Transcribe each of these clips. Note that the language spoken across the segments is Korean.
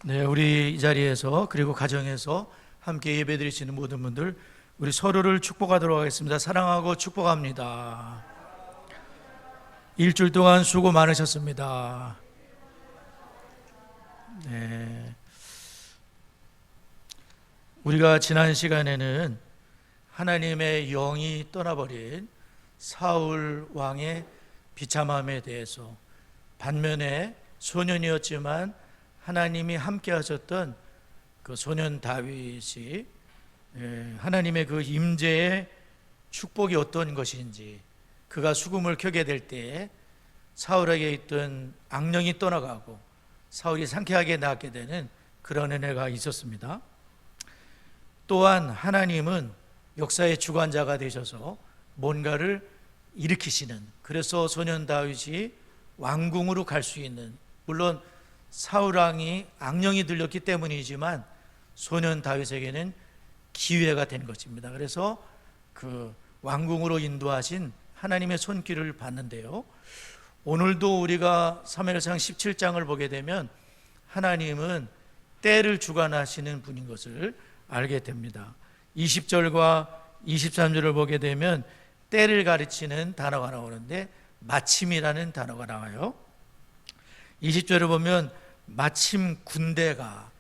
네, 우리 이 자리에서 그리고 가정에서 함께 예배드리시는 모든 분들 우리 서로를 축복하도록 하겠습니다. 사랑하고 축복합니다. 일주일 동안 수고 많으셨습니다. 네, 우리가 지난 시간에는 하나님의 영이 떠나버린 사울 왕의 비참함에 대해서, 반면에 소년이었지만 하나님이 함께 하셨던 그 소년 다윗이 하나님의 그 임재의 축복이 어떤 것인지, 그가 수금을 켜게 될 때 사울에게 있던 악령이 떠나가고 사울이 상쾌하게 낫게 되는 그런 은혜가 있었습니다. 또한 하나님은 역사의 주관자가 되셔서 뭔가를 일으키시는, 그래서 소년 다윗이 왕궁으로 갈 수 있는, 물론 사울 왕이 악령이 들렸기 때문이지만 소년 다윗에게는 기회가 된 것입니다. 그래서 그 왕궁으로 인도하신 하나님의 손길을 받는데요, 오늘도 우리가 사무엘상 17장을 보게 되면 하나님은 때를 주관하시는 분인 것을 알게 됩니다. 20절과 23절을 보게 되면 때를 가르치는 단어가 나오는데 마침이라는 단어가 나와요. 20절을 보면 마침 군대가,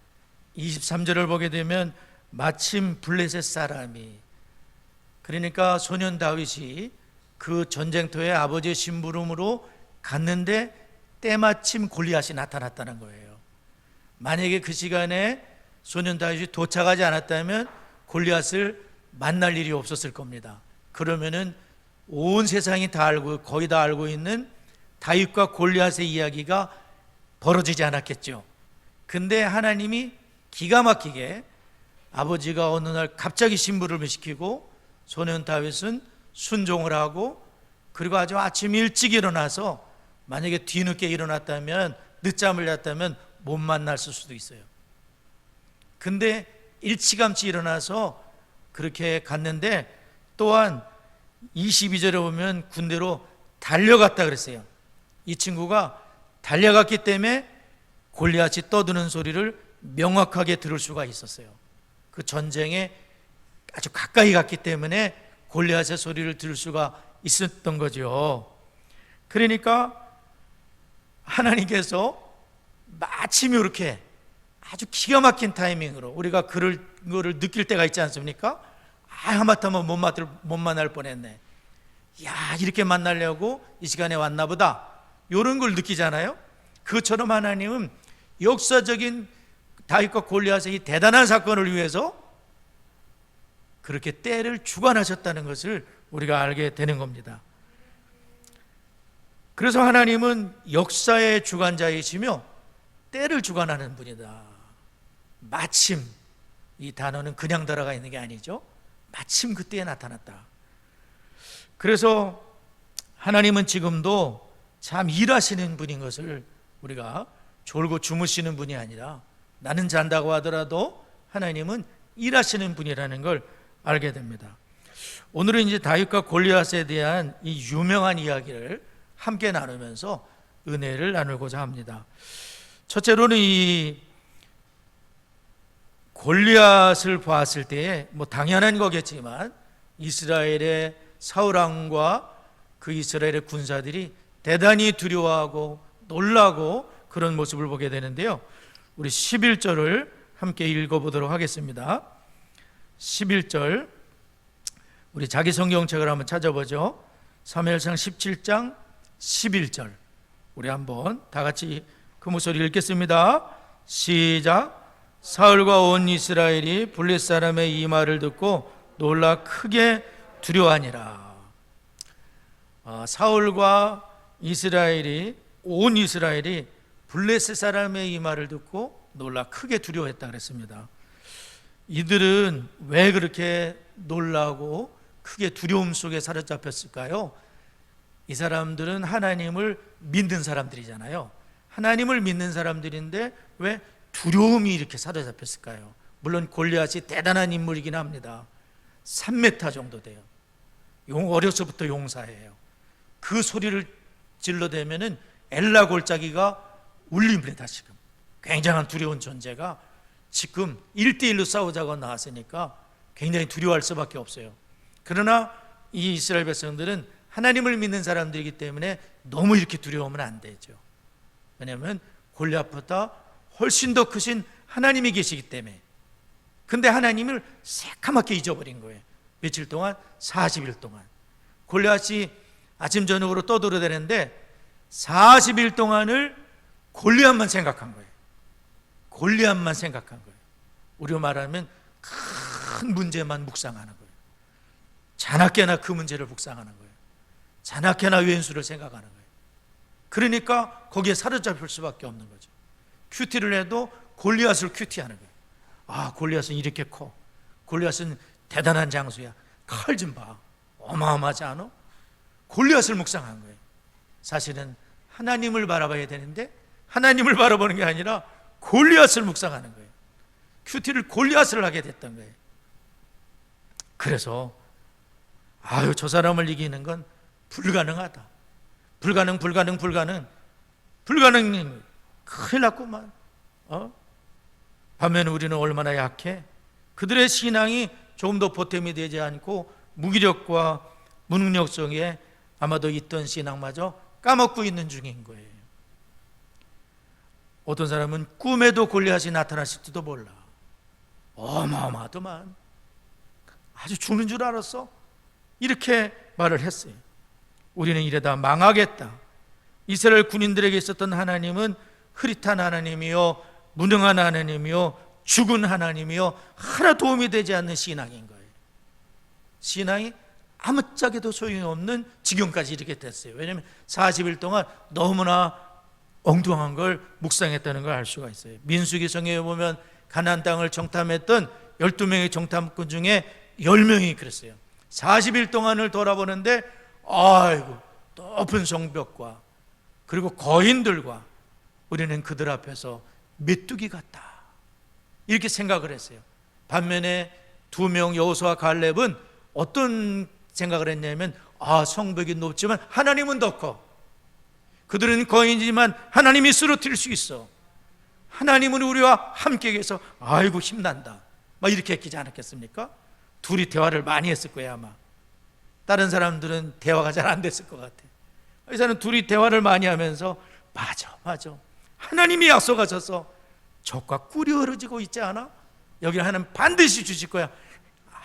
23절을 보게 되면 마침 블레셋 사람이, 그러니까 소년 다윗이 그 전쟁터에 아버지의 심부름으로 갔는데 때마침 골리앗이 나타났다는 거예요. 만약에 그 시간에 소년 다윗이 도착하지 않았다면 골리앗을 만날 일이 없었을 겁니다. 그러면은 온 세상이 다 알고, 거의 다 알고 있는 다윗과 골리앗의 이야기가 벌어지지 않았겠죠. 근데 하나님이 기가 막히게 아버지가 어느 날 갑자기 심부름을 시키고 소년 다윗은 순종을 하고, 그리고 아주 아침 일찍 일어나서, 만약에 뒤늦게 일어났다면, 늦잠을 잤다면 못 만났을 수도 있어요. 근데 일찌감치 일어나서 그렇게 갔는데, 또한 22절에 보면 군대로 달려갔다 그랬어요. 이 친구가 달려갔기 때문에 골리앗이 떠드는 소리를 명확하게 들을 수가 있었어요. 그 전쟁에 아주 가까이 갔기 때문에 골리앗의 소리를 들을 수가 있었던 거죠. 그러니까 하나님께서 마침 이렇게 아주 기가 막힌 타이밍으로 우리가 그거를 느낄 때가 있지 않습니까? 하마터면 못 만날 뻔했네. 야, 이렇게 만나려고 이 시간에 왔나 보다, 이런 걸 느끼잖아요. 그처럼 하나님은 역사적인 다윗과 골리앗의 이 대단한 사건을 위해서 그렇게 때를 주관하셨다는 것을 우리가 알게 되는 겁니다. 그래서 하나님은 역사의 주관자이시며 때를 주관하는 분이다. 마침, 이 단어는 그냥 들어가 있는 게 아니죠. 마침 그때에 나타났다. 그래서 하나님은 지금도 참 일하시는 분인 것을, 우리가 졸고 주무시는 분이 아니라 나는 잔다고 하더라도 하나님은 일하시는 분이라는 걸 알게 됩니다. 오늘은 이제 다윗과 골리앗에 대한 이 유명한 이야기를 함께 나누면서 은혜를 나누고자 합니다. 첫째로는 이 골리앗을 봤을 때에 당연한 거겠지만 이스라엘의 사울 왕과 그 이스라엘의 군사들이 대단히 두려워하고 놀라고 그런 모습을 보게 되는데요, 우리 11절을 함께 읽어보도록 하겠습니다. 11절, 우리 자기 성경책을 한번 찾아보죠. 사무엘상 17장 11절, 우리 한번 다 같이 그 목소리 읽겠습니다. 시작. 사울과 온 이스라엘이 블레셋 사람의 이 말을 듣고 놀라 크게 두려워하니라. 사울과 이스라엘이, 온 이스라엘이 블레셋 사람의 이 말을 듣고 놀라 크게 두려워했다 그랬습니다. 이들은 왜 그렇게 놀라고 크게 두려움 속에 사로잡혔을까요? 이 사람들은 하나님을 믿는 사람들이잖아요. 하나님을 믿는 사람들인데 왜 두려움이 이렇게 사로잡혔을까요? 물론 골리앗이 대단한 인물이긴 합니다. 3m 정도 돼요. 어려서부터 용사예요. 그 소리를 질러대면은 엘라 골짜기가 울립니다. 지금 굉장한 두려운 존재가 지금 1대1로 싸우자고 나왔으니까 굉장히 두려워할 수밖에 없어요. 그러나 이 이스라엘 백성들은 하나님을 믿는 사람들이기 때문에 너무 이렇게 두려우면 안 되죠. 왜냐하면 골리앗보다 훨씬 더 크신 하나님이 계시기 때문에. 근데 하나님을 새카맣게 잊어버린 거예요. 며칠 동안? 40일 동안. 골리앗이 아침 저녁으로 떠들어대는데 40일 동안을 골리앗만 생각한 거예요. 골리앗만 생각한 거예요. 우리로 말하면 큰 문제만 묵상하는 거예요. 자나깨나 그 문제를 묵상하는 거예요. 자나깨나 왼수를 생각하는 거예요. 그러니까 거기에 사로잡힐 수밖에 없는 거죠. 큐티를 해도 골리앗을 큐티하는 거예요. 아, 골리앗은 이렇게 커. 골리앗은 대단한 장수야. 칼 좀 봐. 어마어마하지 않아? 골리앗을 묵상한 거예요. 사실은 하나님을 바라봐야 되는데 하나님을 바라보는 게 아니라 골리앗을 묵상하는 거예요. 큐티를 골리앗을 하게 됐던 거예요. 그래서 저 사람을 이기는 건 불가능하다. 불가능 큰일 났구만. 반면에 우리는 얼마나 약해. 그들의 신앙이 조금 더 보탬이 되지 않고 무기력과 무능력 속에 아마도 있던 신앙마저 까먹고 있는 중인 거예요. 어떤 사람은 꿈에도 골리앗이 나타났을지도 몰라. 어마어마하더만. 아주 죽는 줄 알았어. 이렇게 말을 했어요. 우리는 이러다 망하겠다. 이스라엘 군인들에게 있었던 하나님은 흐릿한 하나님이요, 무능한 하나님이요, 죽은 하나님이요, 하나 도움이 되지 않는 신앙인 거예요. 신앙이 아무짝에도 소용이 없는 지경까지 이렇게 됐어요. 왜냐하면 40일 동안 너무나 엉뚱한 걸 묵상했다는 걸 알 수가 있어요. 민수기성에 보면 가나안 땅을 정탐했던 12명의 정탐꾼 중에 10명이 그랬어요. 40일 동안을 돌아보는데 높은 성벽과 그리고 거인들과 우리는 그들 앞에서 메뚜기 같다, 이렇게 생각을 했어요. 반면에 2명 여호수아 갈렙은 어떤 생각을 했냐면 성벽이 높지만 하나님은 더 커. 그들은 거인이지만 하나님이 쓰러뜨릴 수 있어. 하나님은 우리와 함께 계셔서 아이고 힘난다, 막 이렇게 했지 않았겠습니까? 둘이 대화를 많이 했을 거예요. 아마 다른 사람들은 대화가 잘 안 됐을 것 같아. 이 사람은 둘이 대화를 많이 하면서 맞아 하나님이 약속하셔서 젖과 꿀이 흐르지고 있지 않아? 여기 하나님 반드시 주실 거야.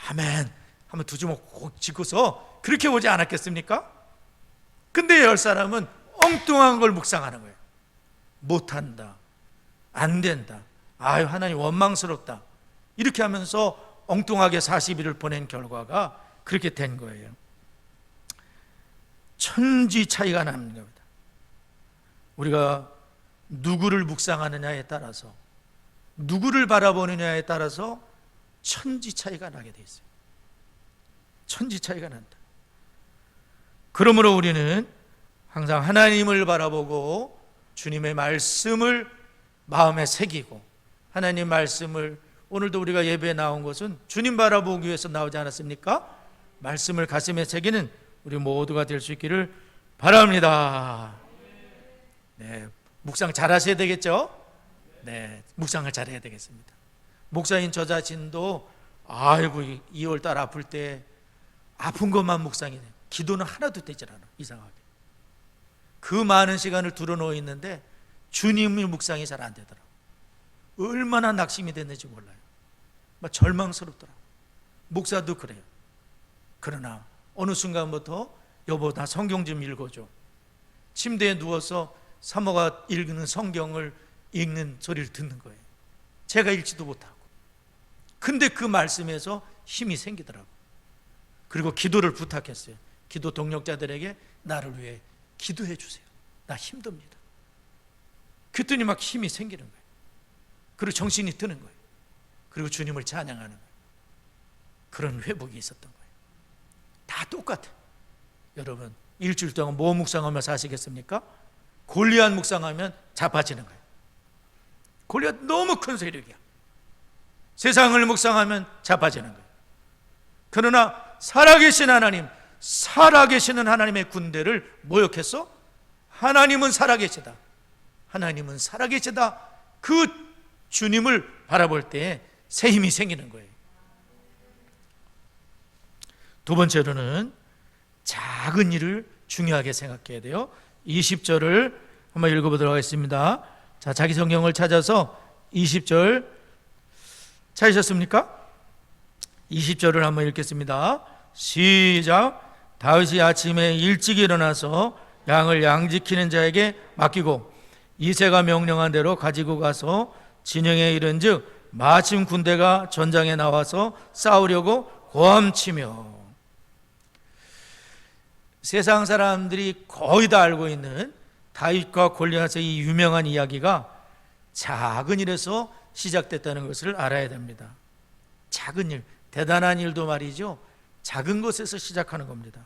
아멘 하면 두 주먹 꼭 쥐고서 그렇게 오지 않았겠습니까? 근데 10사람은 엉뚱한 걸 묵상하는 거예요. 못한다, 안 된다, 하나님 원망스럽다, 이렇게 하면서 엉뚱하게 40일을 보낸 결과가 그렇게 된 거예요. 천지 차이가 나는 겁니다. 우리가 누구를 묵상하느냐에 따라서, 누구를 바라보느냐에 따라서 천지 차이가 나게 돼 있어요. 천지 차이가 난다. 그러므로 우리는 항상 하나님을 바라보고 주님의 말씀을 마음에 새기고, 하나님 말씀을, 오늘도 우리가 예배에 나온 것은 주님 바라보기 위해서 나오지 않았습니까? 말씀을 가슴에 새기는 우리 모두가 될 수 있기를 바랍니다. 네, 묵상 잘 하셔야 되겠죠? 네, 묵상을 잘 해야 되겠습니다. 목사인 저 자신도 2월달 아플 때 아픈 것만 묵상이 돼요. 기도는 하나도 되질 않아, 이상하게. 그 많은 시간을 들어놓여 있는데 주님의 묵상이 잘 안 되더라고요. 얼마나 낙심이 됐는지 몰라요. 막 절망스럽더라고요. 목사도 그래요. 그러나 어느 순간부터 여보 나 성경 좀 읽어줘. 침대에 누워서 사모가 읽는 성경을 읽는 소리를 듣는 거예요. 제가 읽지도 못하고. 근데 그 말씀에서 힘이 생기더라고요. 그리고 기도를 부탁했어요. 기도 동력자들에게 나를 위해 기도해 주세요. 나 힘듭니다. 그랬더니 막 힘이 생기는 거예요. 그리고 정신이 드는 거예요. 그리고 주님을 찬양하는 거예요. 그런 회복이 있었던 거예요. 다 똑같아. 여러분 일주일 동안 뭐 묵상하며 사시겠습니까? 골리앗 묵상하면 자빠지는 거예요. 골리앗 너무 큰 세력이야. 세상을 묵상하면 자빠지는 거예요. 그러나 살아계신 하나님, 살아계시는 하나님의 군대를 모욕했어? 하나님은 살아계시다. 하나님은 살아계시다. 그 주님을 바라볼 때 새 힘이 생기는 거예요. 두 번째로는 작은 일을 중요하게 생각해야 돼요. 20절을 한번 읽어보도록 하겠습니다. 자, 자기 성경을 찾아서 20절 찾으셨습니까? 20절을 한번 읽겠습니다. 시작. 다윗이 아침에 일찍 일어나서 양을 양지키는 자에게 맡기고 이새가 명령한 대로 가지고 가서 진영에 이른즉 마침 군대가 전장에 나와서 싸우려고 고함치며. 세상 사람들이 거의 다 알고 있는 다윗과 골리앗의 이 유명한 이야기가 작은 일에서 시작됐다는 것을 알아야 됩니다. 작은 일, 대단한 일도 말이죠, 작은 것에서 시작하는 겁니다.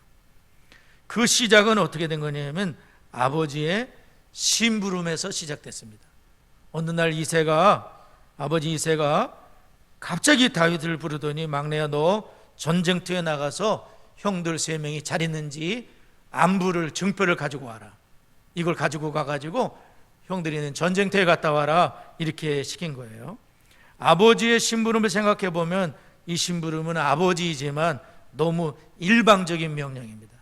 그 시작은 어떻게 된 거냐면 아버지의 심부름에서 시작됐습니다. 어느 날 아버지 이새가 갑자기 다윗을 부르더니 막내야, 너 전쟁터에 나가서 형들 3명이 잘 있는지 안부를, 증표를 가지고 와라. 이걸 가지고 가가지고 형들이는 전쟁터에 갔다 와라, 이렇게 시킨 거예요. 아버지의 심부름을 생각해 보면 이 심부름은 아버지이지만 너무 일방적인 명령입니다.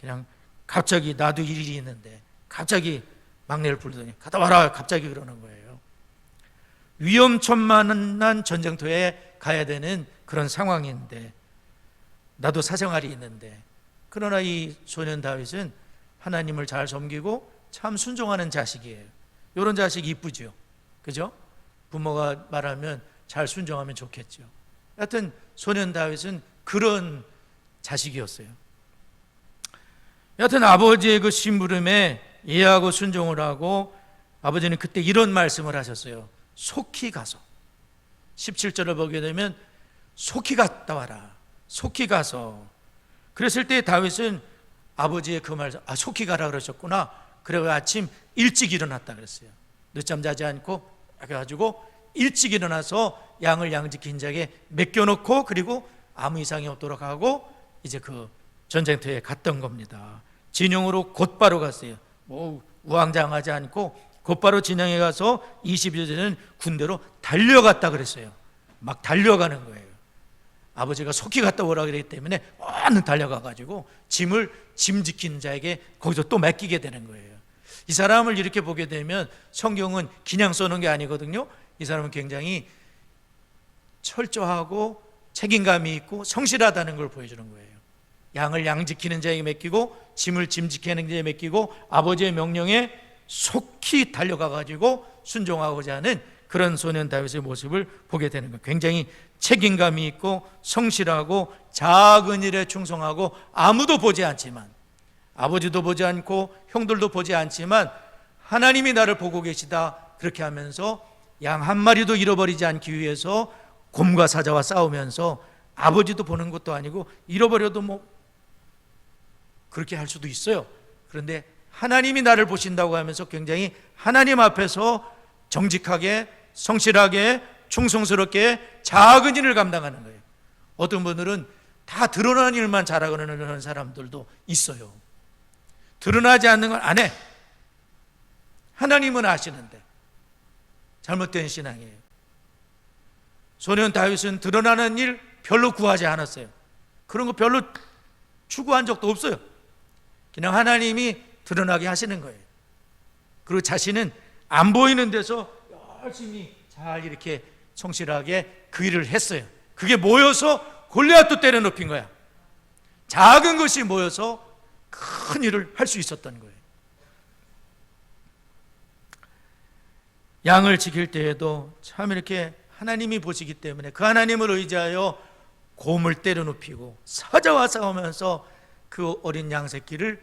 그냥 갑자기 나도 일이 있는데 갑자기 막내를 부르더니 갔다 와라, 갑자기 그러는 거예요. 위험천만한 전쟁터에 가야 되는 그런 상황인데, 나도 사생활이 있는데, 그러나 이 소년 다윗은 하나님을 잘 섬기고 참 순종하는 자식이에요. 이런 자식 이쁘죠, 그죠? 부모가 말하면 잘 순종하면 좋겠죠. 하여튼 소년 다윗은 그런 자식이었어요. 여하튼 아버지의 그 심부름에 이해하고 순종을 하고, 아버지는 그때 이런 말씀을 하셨어요. 속히 가서. 17절을 보게 되면 속히 갔다 와라, 속히 가서. 그랬을 때 다윗은 아버지의 그 말, 속히 가라 그러셨구나, 그래서 아침 일찍 일어났다 그랬어요. 늦잠 자지 않고 그래가지고 일찍 일어나서 양을 양지킨 자에게 맡겨놓고, 그리고 아무 이상이 없도록 하고 이제 그 전쟁터에 갔던 겁니다. 진영으로 곧바로 갔어요. 뭐 우왕좌왕하지 않고 곧바로 진영에 가서 22절에는 군대로 달려갔다 그랬어요. 막 달려가는 거예요. 아버지가 속히 갔다 오라 그랬기 때문에 얼른 달려가가지고 짐 지키는 자에게 거기서 또 맡기게 되는 거예요. 이 사람을 이렇게 보게 되면 성경은 그냥 써놓은 게 아니거든요. 이 사람은 굉장히 철저하고 책임감이 있고 성실하다는 걸 보여주는 거예요. 양을 양 지키는 자에게 맡기고 짐을 짐 지키는 자에게 맡기고 아버지의 명령에 속히 달려가가지고 순종하고자 하는 그런 소년 다윗의 모습을 보게 되는 거예요. 굉장히 책임감이 있고 성실하고 작은 일에 충성하고, 아무도 보지 않지만, 아버지도 보지 않고 형들도 보지 않지만 하나님이 나를 보고 계시다, 그렇게 하면서 양 한 마리도 잃어버리지 않기 위해서 곰과 사자와 싸우면서, 아버지도 보는 것도 아니고 잃어버려도 뭐 그렇게 할 수도 있어요. 그런데 하나님이 나를 보신다고 하면서 굉장히 하나님 앞에서 정직하게, 성실하게, 충성스럽게 작은 일을 감당하는 거예요. 어떤 분들은 다 드러나는 일만 잘하는 사람들도 있어요. 드러나지 않는 건 안 해. 하나님은 아시는데. 잘못된 신앙이에요. 소년 다윗은 드러나는 일 별로 구하지 않았어요. 그런 거 별로 추구한 적도 없어요. 그냥 하나님이 드러나게 하시는 거예요. 그리고 자신은 안 보이는 데서 열심히 잘 이렇게 성실하게 그 일을 했어요. 그게 모여서 골리앗도 때려눕힌 거야. 작은 것이 모여서 큰 일을 할 수 있었던 거예요. 양을 지킬 때에도 참 이렇게 하나님이 보시기 때문에 그 하나님을 의지하여 곰을 때려눕히고 사자와 싸우면서 그 어린 양 새끼를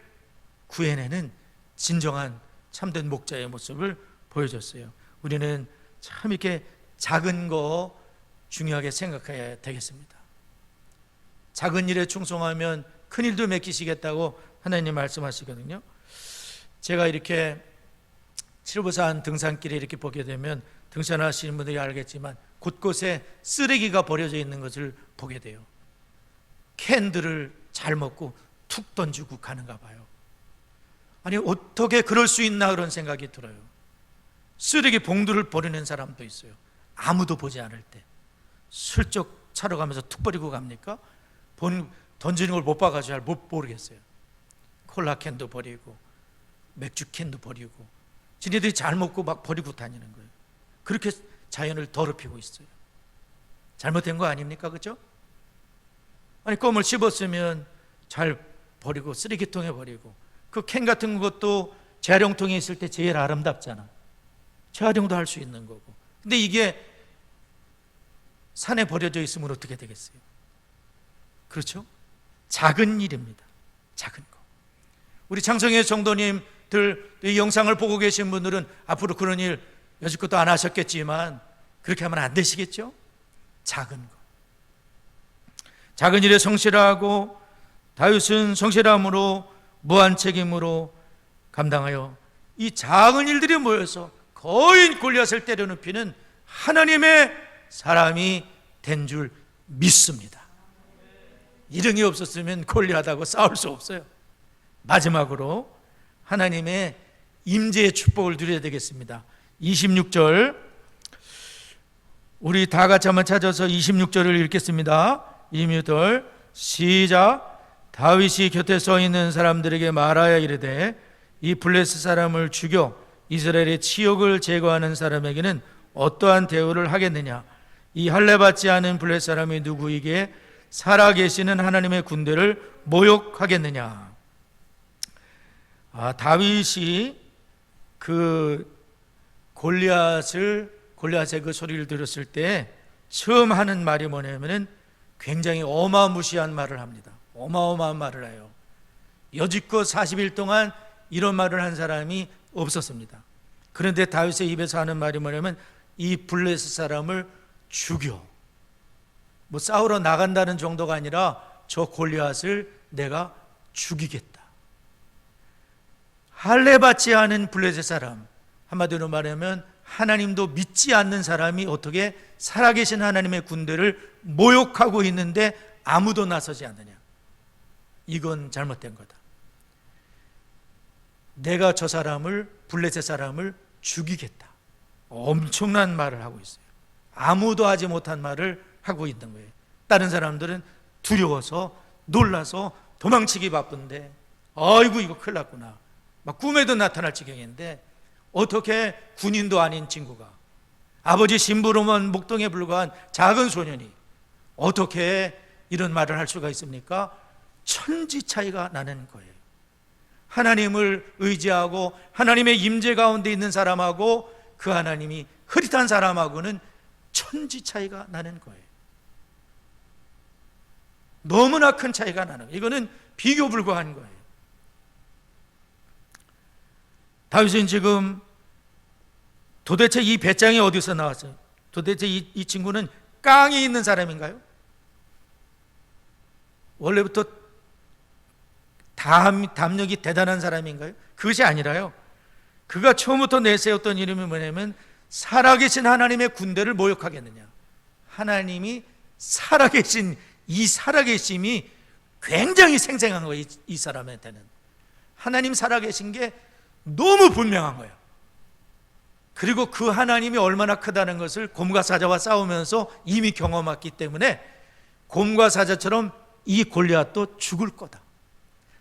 구해내는 진정한 참된 목자의 모습을 보여줬어요. 우리는 참 이렇게 작은 거 중요하게 생각해야 되겠습니다. 작은 일에 충성하면 큰 일도 맡기시겠다고 하나님 말씀하시거든요. 제가 이렇게 칠보산 등산길에 이렇게 보게 되면 등산하시는 분들이 알겠지만 곳곳에 쓰레기가 버려져 있는 것을 보게 돼요. 캔들을 잘 먹고 툭 던지고 가는가 봐요. 아니 어떻게 그럴 수 있나 그런 생각이 들어요. 쓰레기 봉투를 버리는 사람도 있어요. 아무도 보지 않을 때 슬쩍 차로 가면서 툭 버리고 갑니까? 던지는 걸 못 봐가지고 잘 못 모르겠어요. 콜라캔도 버리고 맥주캔도 버리고 지네들이 잘 먹고 막 버리고 다니는 거예요. 그렇게 자연을 더럽히고 있어요. 잘못된 거 아닙니까? 그렇죠? 아니, 껌을 씹었으면 잘 버리고 쓰레기통에 버리고, 그 캔 같은 것도 재활용통에 있을 때 제일 아름답잖아. 재활용도 할 수 있는 거고. 근데 이게 산에 버려져 있으면 어떻게 되겠어요? 그렇죠? 작은 일입니다. 작은 거. 우리 창성의 성도님들, 이 영상을 보고 계신 분들은 앞으로 그런 일 여지껏도 안 하셨겠지만 그렇게 하면 안 되시겠죠? 작은 거. 작은 일에 성실하고, 다윗은 성실함으로 무한 책임으로 감당하여 이 작은 일들이 모여서 거인 골리앗을 때려눕히는 하나님의 사람이 된 줄 믿습니다. 이름이 없었으면 골리앗하고 싸울 수 없어요. 마지막으로 하나님의 임재의 축복을 누려야 되겠습니다. 26절, 우리 다 같이 한번 찾아서 26절을 읽겠습니다. 26절 시작. 다윗이 곁에 서 있는 사람들에게 말하여 이르되 이 블레스 사람을 죽여 이스라엘의 치욕을 제거하는 사람에게는 어떠한 대우를 하겠느냐? 이 할례받지 않은 블레스 사람이 누구에게 살아계시는 하나님의 군대를 모욕하겠느냐? 다윗이 그 골리앗의 그 소리를 들었을 때 처음 하는 말이 뭐냐면은 굉장히 어마무시한 말을 합니다. 어마어마한 말을 해요. 여지껏 40일 동안 이런 말을 한 사람이 없었습니다. 그런데 다윗의 입에서 하는 말이 뭐냐면 이 블레스 사람을 죽여. 뭐 싸우러 나간다는 정도가 아니라 저 골리앗을 내가 죽이겠다. 할례받지 않은 블레셋 사람, 한마디로 말하면 하나님도 믿지 않는 사람이 어떻게 살아계신 하나님의 군대를 모욕하고 있는데 아무도 나서지 않느냐? 이건 잘못된 거다. 내가 저 사람을, 블레셋 사람을 죽이겠다. 엄청난 말을 하고 있어요. 아무도 하지 못한 말을 하고 있는 거예요. 다른 사람들은 두려워서 놀라서 도망치기 바쁜데, 아이고 이거 큰일 났구나, 막 꿈에도 나타날 지경인데 어떻게 군인도 아닌 친구가, 아버지 심부름은 목동에 불과한 작은 소년이 어떻게 이런 말을 할 수가 있습니까? 천지 차이가 나는 거예요. 하나님을 의지하고 하나님의 임재 가운데 있는 사람하고 그 하나님이 흐릿한 사람하고는 천지 차이가 나는 거예요. 너무나 큰 차이가 나는 거예요. 이거는 비교 불가한 거예요. 다윗은 지금 도대체 이 배짱이 어디서 나왔어요? 도대체 이 친구는 깡이 있는 사람인가요? 원래부터 담력이 대단한 사람인가요? 그것이 아니라요, 그가 처음부터 내세웠던 이름이 뭐냐면 살아계신 하나님의 군대를 모욕하겠느냐. 하나님이 살아계신, 이 살아계심이 굉장히 생생한 거예요. 이 사람한테는 하나님 살아계신 게 너무 분명한 거예요. 그리고 그 하나님이 얼마나 크다는 것을 곰과 사자와 싸우면서 이미 경험했기 때문에 곰과 사자처럼 이 골리앗도 죽을 거다.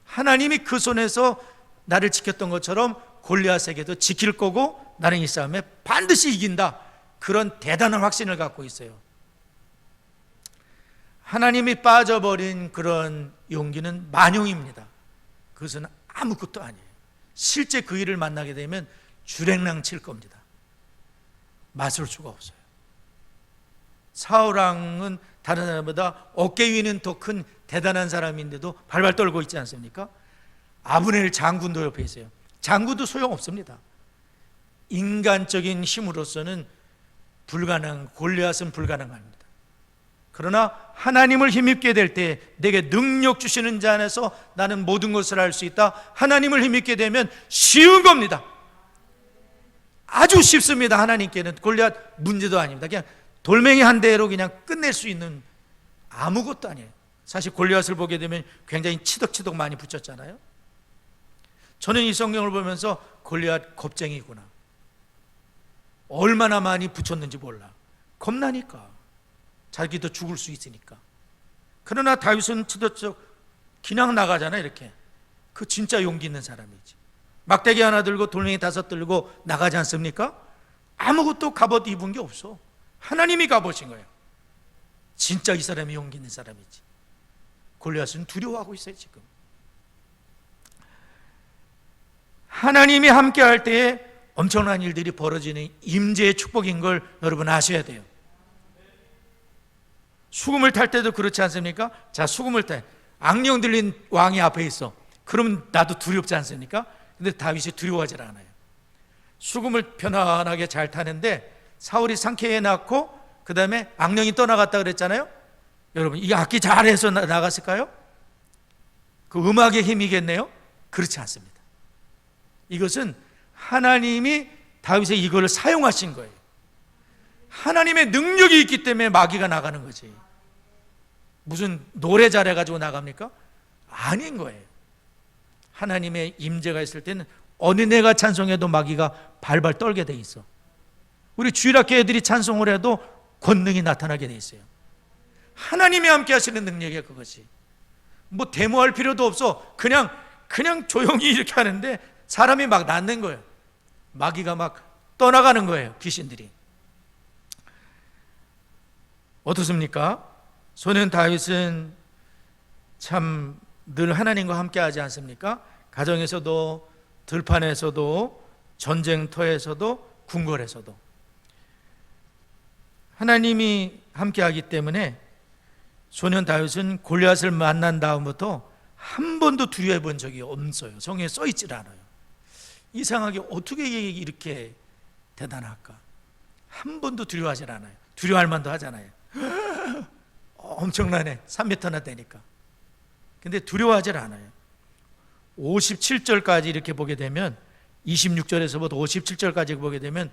하나님이 그 손에서 나를 지켰던 것처럼 골리앗에게도 지킬 거고 나는 이 싸움에 반드시 이긴다. 그런 대단한 확신을 갖고 있어요. 하나님이 빠져버린 그런 용기는 만용입니다. 그것은 아무것도 아니에요. 실제 그 일을 만나게 되면 주랭랑 칠 겁니다. 맞설 수가 없어요. 사울왕은 다른 사람보다 어깨 위는 더 큰 대단한 사람인데도 발발 떨고 있지 않습니까? 아브넬 장군도 옆에 있어요. 장군도 소용없습니다. 인간적인 힘으로서는 골리앗은 불가능합니다. 그러나 하나님을 힘입게 될 때 내게 능력 주시는 자 안에서 나는 모든 것을 할 수 있다. 하나님을 힘입게 되면 쉬운 겁니다. 아주 쉽습니다. 하나님께는 골리앗 문제도 아닙니다. 그냥 돌멩이 한 대로 그냥 끝낼 수 있는 아무것도 아니에요. 사실 골리앗을 보게 되면 굉장히 치덕치덕 많이 붙였잖아요. 저는 이 성경을 보면서 골리앗 겁쟁이구나, 얼마나 많이 붙였는지 몰라. 겁나니까. 자기도 죽을 수 있으니까. 그러나 다윗은 투더쩍 그냥 나가잖아. 이렇게. 그 진짜 용기 있는 사람이지. 막대기 하나 들고 돌멩이 5 들고 나가지 않습니까? 아무것도 갑옷 입은 게 없어. 하나님이 갑옷인 거예요. 진짜 이 사람이 용기 있는 사람이지. 골리앗은 두려워하고 있어요. 지금 하나님이 함께 할 때에 엄청난 일들이 벌어지는 임재의 축복인 걸 여러분 아셔야 돼요. 수금을 탈 때도 그렇지 않습니까? 자, 수금을 탈 악령 들린 왕이 앞에 있어. 그러면 나도 두렵지 않습니까? 근데 다윗이 두려워하지 않아요. 수금을 편안하게 잘 타는데 사울이 상쾌해 놨고 그 다음에 악령이 떠나갔다 그랬잖아요. 여러분, 이 악기 잘해서 나갔을까요? 그 음악의 힘이겠네요? 그렇지 않습니다. 이것은 하나님이 다윗의 이걸 사용하신 거예요. 하나님의 능력이 있기 때문에 마귀가 나가는 거지. 무슨 노래 잘해가지고 나갑니까? 아닌 거예요. 하나님의 임재가 있을 때는 어느 내가 찬송해도 마귀가 발발 떨게 돼 있어. 우리 주일학교 애들이 찬송을 해도 권능이 나타나게 돼 있어요. 하나님이 함께 하시는 능력이야 그것이. 뭐 데모할 필요도 없어. 그냥 조용히 이렇게 하는데 사람이 막 낫는 거예요. 마귀가 막 떠나가는 거예요. 귀신들이. 어떻습니까? 소년 다윗은 참 늘 하나님과 함께 하지 않습니까? 가정에서도 들판에서도 전쟁터에서도 궁궐에서도 하나님이 함께 하기 때문에 소년 다윗은 골리앗을 만난 다음부터 한 번도 두려워해 본 적이 없어요. 성경에 써 있질 않아요. 이상하게 어떻게 이렇게 대단할까? 한 번도 두려워하지 않아요. 두려워할 만도 하잖아요. 엄청나네. 3m나 되니까. 근데 두려워하지 않아요. 57절까지 이렇게 보게 되면 26절에서부터 57절까지 보게 되면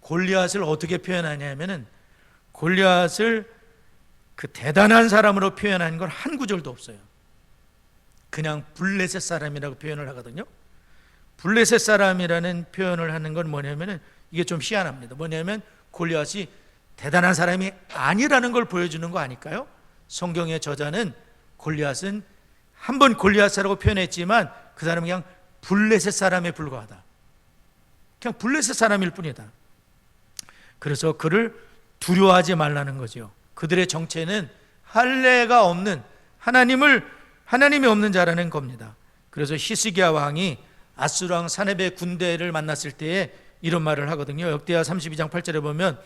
골리앗을 어떻게 표현하냐면은 골리앗을 그 대단한 사람으로 표현한 건 한 구절도 없어요. 그냥 블레셋 사람이라고 표현을 하거든요. 블레셋 사람이라는 표현을 하는 건 뭐냐면은 이게 좀 희한합니다. 뭐냐면 골리앗이 대단한 사람이 아니라는 걸 보여주는 거 아닐까요? 성경의 저자는 골리앗은 한번 골리앗이라고 표현했지만 그 사람은 그냥 블레셋 사람에 불과하다. 그냥 블레셋 사람일 뿐이다. 그래서 그를 두려워하지 말라는 거죠. 그들의 정체는 할례가 없는 하나님이 없는 자라는 겁니다. 그래서 히스기야 왕이 아수르 왕 사네베 군대를 만났을 때에 이런 말을 하거든요. 역대하 32장 8절에 보면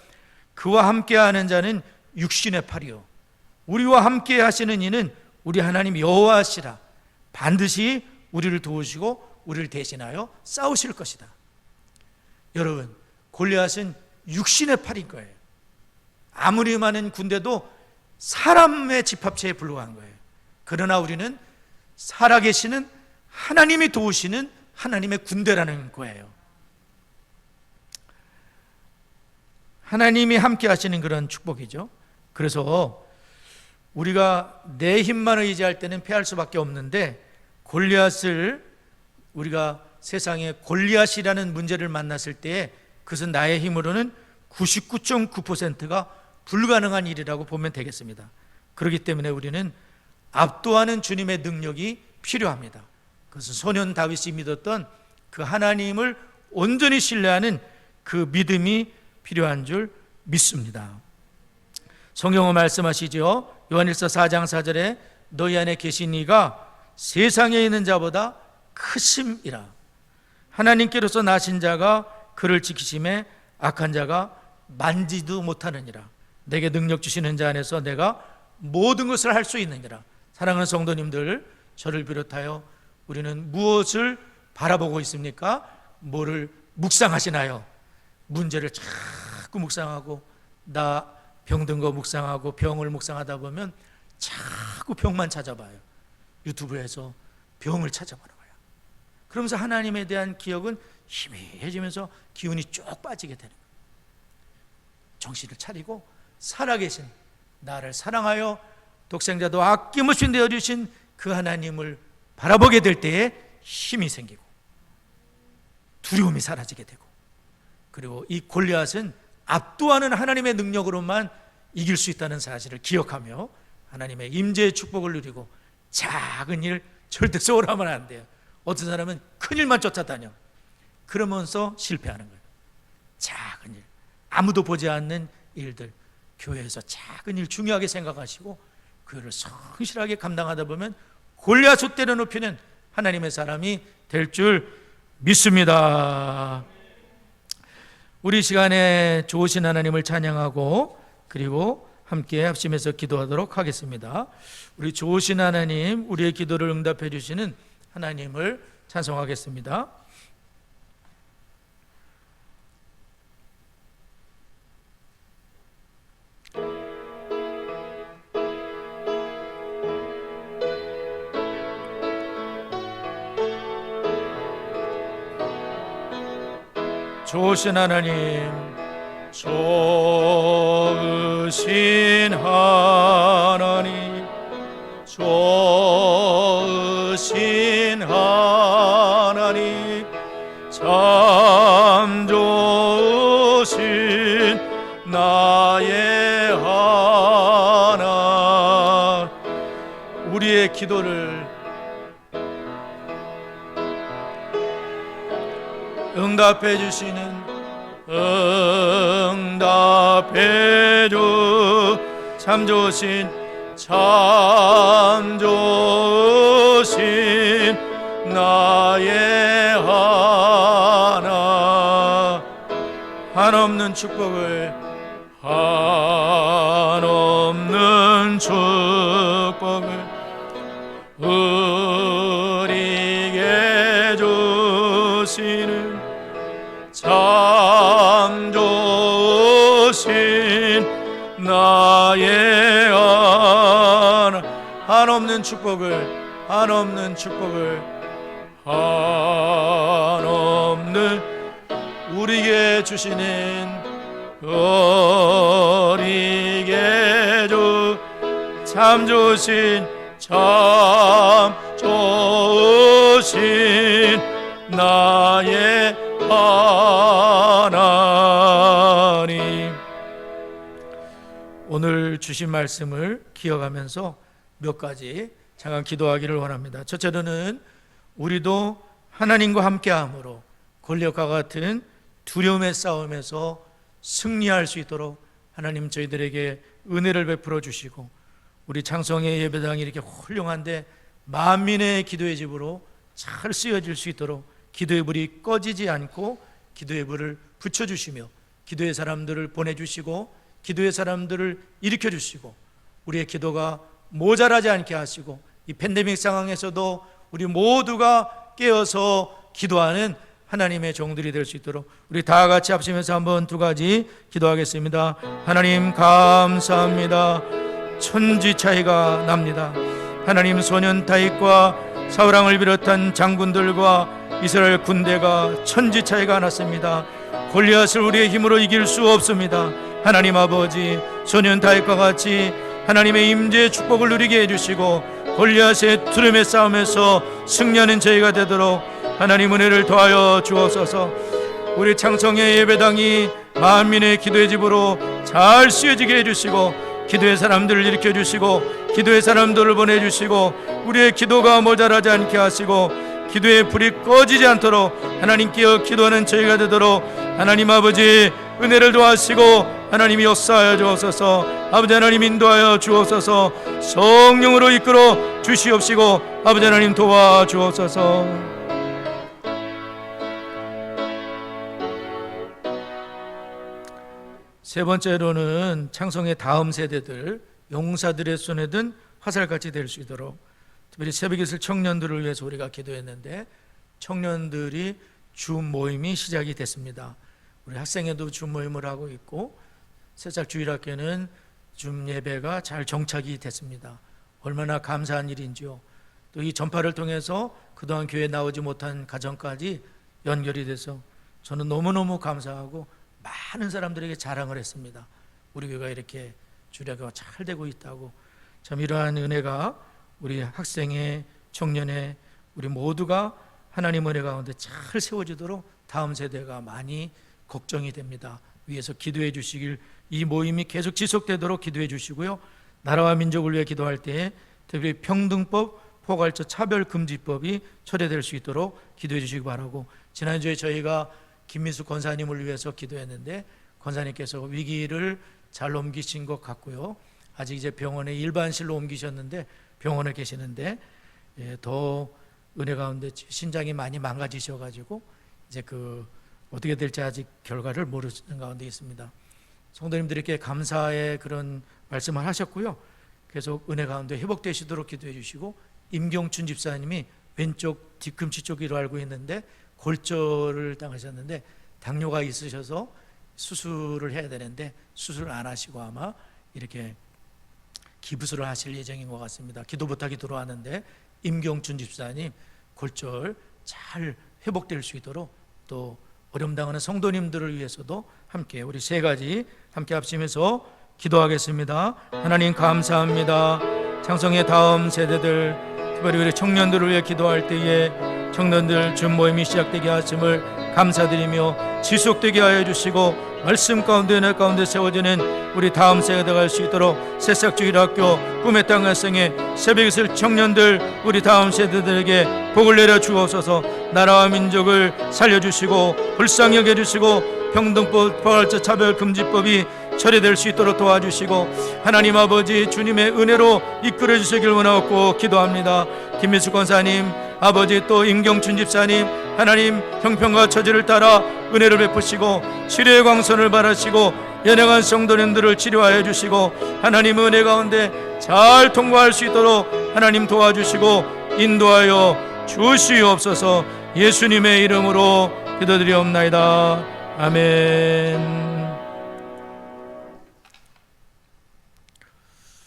그와 함께하는 자는 육신의 팔이요 우리와 함께 하시는 이는 우리 하나님 여호와시라. 반드시 우리를 도우시고 우리를 대신하여 싸우실 것이다. 여러분, 골리앗은 육신의 팔인 거예요. 아무리 많은 군대도 사람의 집합체에 불과한 거예요. 그러나 우리는 살아계시는 하나님이 도우시는 하나님의 군대라는 거예요. 하나님이 함께 하시는 그런 축복이죠. 그래서 우리가 내 힘만 의지할 때는 패할 수밖에 없는데 골리앗을 우리가 세상에 골리앗이라는 문제를 만났을 때 그것은 나의 힘으로는 99.9%가 불가능한 일이라고 보면 되겠습니다. 그렇기 때문에 우리는 압도하는 주님의 능력이 필요합니다. 그것은 소년 다윗이 믿었던 그 하나님을 온전히 신뢰하는 그 믿음이 필요한 줄 믿습니다. 성경은 말씀하시죠. 요한일서 4장 4절에 너희 안에 계신 이가 세상에 있는 자보다 크심이라. 하나님께로서 나신 자가 그를 지키심에 악한 자가 만지도 못하느니라. 내게 능력 주시는 자 안에서 내가 모든 것을 할 수 있느니라. 사랑하는 성도님들, 저를 비롯하여 우리는 무엇을 바라보고 있습니까? 뭐를 묵상하시나요? 문제를 자꾸 묵상하고 나 병든 거 묵상하고 병을 묵상하다 보면 자꾸 병만 찾아봐요. 유튜브에서 병을 찾아보는 거예요. 그러면서 하나님에 대한 기억은 희미해지면서 기운이 쭉 빠지게 되는 거예요. 정신을 차리고 살아계신 나를 사랑하여 독생자도 아낌없이 내어주신 그 하나님을 바라보게 될 때에 힘이 생기고 두려움이 사라지게 되고 그리고 이 골리앗은 압도하는 하나님의 능력으로만 이길 수 있다는 사실을 기억하며 하나님의 임재의 축복을 누리고 작은 일 절대 소홀하면 안 돼요. 어떤 사람은 큰 일만 쫓아다녀. 그러면서 실패하는 거예요. 작은 일, 아무도 보지 않는 일들, 교회에서 작은 일 중요하게 생각하시고 그 일을 성실하게 감당하다 보면 골리앗을 때려눕히는 하나님의 사람이 될 줄 믿습니다. 우리 시간에 좋으신 하나님을 찬양하고 그리고 함께 합심해서 기도하도록 하겠습니다. 우리 좋으신 하나님, 우리의 기도를 응답해 주시는 하나님을 찬송하겠습니다. 좋으신 하나님, 좋으신 하나님, 좋으신 하나님, 참 좋으신 나의 하나님. 우리의 기도를 응답해 주시는, 응답해 주 참 좋으신, 참 좋으신 나의 하나. 한없는 축복을, 한없는 축복을 우리에게 주시는 참 좋으신 나의 하나. 한없는 축복을, 한없는 축복을, 한없는 우리에게 주시는, 우리에게 주 참 좋으신, 참 좋으신 나의 하나님. 오늘 주신 말씀을 기억하면서 몇 가지 잠깐 기도하기를 원합니다. 첫째로는 우리도 하나님과 함께함으로 골리앗과 같은 두려움의 싸움에서 승리할 수 있도록 하나님 저희들에게 은혜를 베풀어 주시고, 우리 창성의 예배당이 이렇게 훌륭한데 만민의 기도의 집으로 잘 쓰여질 수 있도록 기도의 불이 꺼지지 않고 기도의 불을 붙여주시며 기도의 사람들을 보내주시고 기도의 사람들을 일으켜주시고 우리의 기도가 모자라지 않게 하시고 이 팬데믹 상황에서도 우리 모두가 깨어서 기도하는 하나님의 종들이 될 수 있도록 우리 다 같이 합심해서 한번 두 가지 기도하겠습니다. 하나님 감사합니다. 천지 차이가 납니다. 하나님, 소년 다윗과 사울왕을 비롯한 장군들과 이스라엘 군대가 천지 차이가 났습니다. 골리앗을 우리의 힘으로 이길 수 없습니다. 하나님 아버지, 소년 다윗과 같이 하나님의 임재의 축복을 누리게 해주시고 골리앗의 두려움의 싸움에서 승리하는 저희가 되도록 하나님 은혜를 더하여 주옵소서. 우리 창성의 예배당이 만민의 기도의 집으로 잘 쓰여지게 해주시고 기도의 사람들을 일으켜주시고 기도의 사람들을 보내주시고 우리의 기도가 모자라지 않게 하시고 기도의 불이 꺼지지 않도록 하나님께 기도하는 저희가 되도록 하나님 아버지 은혜를 도와주시고 하나님이 역사하여 주옵소서. 아버지 하나님 인도하여 주옵소서. 성령으로 이끌어 주시옵시고 아버지 하나님 도와주옵소서. 세 번째로는 창성의 다음 세대들, 용사들의 손에 든 화살같이 될 수 있도록 특별히 새벽에 있을 청년들을 위해서 우리가 기도했는데 청년들이 주 모임이 시작이 됐습니다. 우리 학생회도 주 모임을 하고 있고 새싹 주일학교는 줌 예배가 잘 정착이 됐습니다. 얼마나 감사한 일인지요. 또 이 전파를 통해서 그동안 교회에 나오지 못한 가정까지 연결이 돼서 저는 너무너무 감사하고 많은 사람들에게 자랑을 했습니다. 우리 교회가 이렇게 주례가 잘 되고 있다고. 참 이러한 은혜가 우리 학생의, 청년의 우리 모두가 하나님 은혜 가운데 잘 세워지도록 다음 세대가 많이 걱정이 됩니다. 위해서 기도해 주시길, 이 모임이 계속 지속되도록 기도해 주시고요. 나라와 민족을 위해 기도할 때에 특별히 평등법, 포괄적 차별금지법이 철회될 수 있도록 기도해 주시기 바라고, 지난주에 저희가 김민수 권사님을 위해서 기도했는데 권사님께서 위기를 잘 넘기신 것 같고요. 아직 이제 병원에 일반실로 옮기셨는데 병원에 계시는데 더 은혜 가운데 신장이 많이 망가지셔가지고 이제 어떻게 될지 아직 결과를 모르는 가운데 있습니다. 성도님들에게 감사의 그런 말씀을 하셨고요. 계속 은혜 가운데 회복되시도록 기도해 주시고, 임경춘 집사님이 왼쪽 뒤꿈치 쪽으로 알고 있는데 골절을 당하셨는데 당뇨가 있으셔서 수술을 해야 되는데 수술을 안 하시고 아마 이렇게 기부술을 하실 예정인 것 같습니다. 기도 부탁이 들어왔는데 임경춘 집사님 골절 잘 회복될 수 있도록, 또 어려움 당하는 성도님들을 위해서도 함께 우리 세 가지 함께 합심해서 기도하겠습니다. 하나님 감사합니다. 장성의 다음 세대들, 특별히 우리 청년들을 위해 기도할 때에 청년들 준 모임이 시작되게 하심을 감사드리며 지속되게 하여 주시고, 말씀 가운데 내 가운데 세워지는 우리 다음 세대가 갈 수 있도록 새싹주일학교 꿈의 땅 갈성의 새벽이슬 청년들, 우리 다음 세대들에게 복을 내려 주옵소서. 나라와 민족을 살려주시고 불쌍히 여겨주시고 평등법, 포괄적 차별금지법이 철회될 수 있도록 도와주시고, 하나님 아버지 주님의 은혜로 이끌어 주시길 원하고 기도합니다. 김민수 권사님, 아버지 또 임경춘 집사님, 하나님 형편과 처지를 따라 은혜를 베푸시고 치료의 광선을 바라시고 연약한 성도님들을 치료하여 주시고, 하나님 은혜 가운데 잘 통과할 수 있도록 하나님 도와주시고 인도하여 주시옵소서. 예수님의 이름으로 기도드리옵나이다. 아멘.